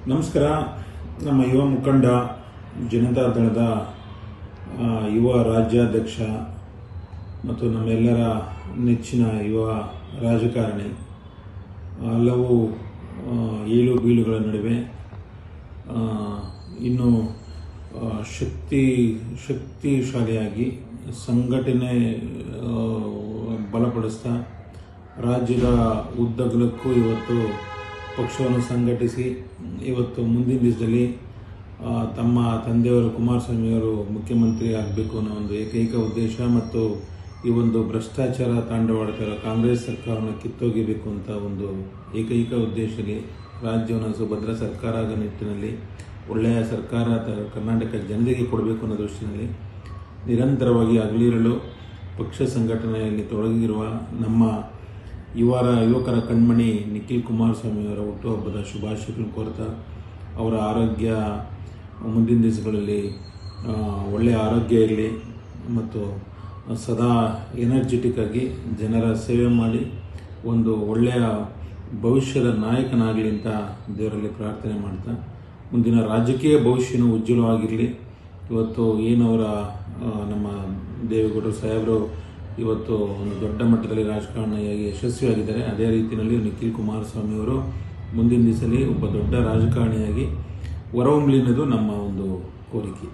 ನಮಸ್ಕಾರ. ನಮ್ಮ ಯುವ ಮುಖಂಡ, ಜನತಾ ದಳದ ಯುವ ರಾಜ್ಯಾಧ್ಯಕ್ಷ ಮತ್ತು ನಮ್ಮೆಲ್ಲರ ನೆಚ್ಚಿನ ಯುವ ರಾಜಕಾರಣಿ, ಹಲವು ಏಳು ಬೀಳುಗಳ ನಡುವೆ ಇನ್ನು ಶಕ್ತಿಶಾಲಿಯಾಗಿ ಸಂಘಟನೆ ಬಲಪಡಿಸ್ತಾ ರಾಜ್ಯದ ಉದ್ದಗಲಕ್ಕೂ ಇವತ್ತು ಪಕ್ಷವನ್ನು ಸಂಘಟಿಸಿ ಇವತ್ತು ಮುಂದಿನ ದಿವಸದಲ್ಲಿ ತಮ್ಮ ತಂದೆಯವರು ಕುಮಾರಸ್ವಾಮಿಯವರು ಮುಖ್ಯಮಂತ್ರಿ ಆಗಬೇಕು ಅನ್ನೋ ಒಂದು ಏಕೈಕ ಉದ್ದೇಶ ಮತ್ತು ಈ ಒಂದು ಭ್ರಷ್ಟಾಚಾರ ತಾಂಡವಾಡ್ತಿರೋ ಕಾಂಗ್ರೆಸ್ ಸರ್ಕಾರವನ್ನು ಕಿತ್ತೊಗಿಬೇಕು ಅಂತ ಒಂದು ಏಕೈಕ ಉದ್ದೇಶದಲ್ಲಿ ರಾಜ್ಯವನ್ನು ಸುಭದ್ರ ಸರ್ಕಾರ ಆಗೋ ನಿಟ್ಟಿನಲ್ಲಿ ಒಳ್ಳೆಯ ಸರ್ಕಾರ ಕರ್ನಾಟಕ ಜನತೆಗೆ ಕೊಡಬೇಕು ಅನ್ನೋ ದೃಷ್ಟಿಯಲ್ಲಿ ನಿರಂತರವಾಗಿ ಹಗಲಿರುಳು ಪಕ್ಷ ಸಂಘಟನೆಯಲ್ಲಿ ತೊಡಗಿರುವ ನಮ್ಮ ಯುವಕರ ಕಣ್ಮಣಿ ನಿಖಿಲ್ ಕುಮಾರಸ್ವಾಮಿಯವರ ಹುಟ್ಟುಹಬ್ಬದ ಶುಭಾಶಯಗಳನ್ನು ಕೋರ್ತಾ ಅವರ ಆರೋಗ್ಯ ಮುಂದಿನ ದಿವಸಗಳಲ್ಲಿ ಒಳ್ಳೆಯ ಆರೋಗ್ಯ ಇರಲಿ ಮತ್ತು ಸದಾ ಎನರ್ಜೆಟಿಕ್ ಆಗಿ ಜನರ ಸೇವೆ ಮಾಡಿ ಒಂದು ಒಳ್ಳೆಯ ಭವಿಷ್ಯದ ನಾಯಕನಾಗಲಿ ಅಂತ ದೇವರಲ್ಲಿ ಪ್ರಾರ್ಥನೆ ಮಾಡ್ತಾ ಮುಂದಿನ ರಾಜಕೀಯ ಭವಿಷ್ಯನೂ ಉಜ್ವಲವಾಗಿರಲಿ. ಇವತ್ತು ಏನವರ ನಮ್ಮ ದೇವೇಗೌಡರು ಸಾಹೇಬರು ಇವತ್ತು ಒಂದು ದೊಡ್ಡ ಮಟ್ಟದಲ್ಲಿ ರಾಜಕಾರಣಿಯಾಗಿ ಯಶಸ್ವಿಯಾಗಿದ್ದಾರೆ. ಅದೇ ರೀತಿಯಲ್ಲಿ ನಿಖಿಲ್ ಕುಮಾರಸ್ವಾಮಿಯವರು ಮುಂದಿನ ದಿವಸದಲ್ಲಿ ಒಬ್ಬ ದೊಡ್ಡ ರಾಜಕಾರಣಿಯಾಗಿ ಹೊರಹೊಮ್ಮಲಿ ಅನ್ನೋದು ನಮ್ಮ ಒಂದು ಕೋರಿಕೆ.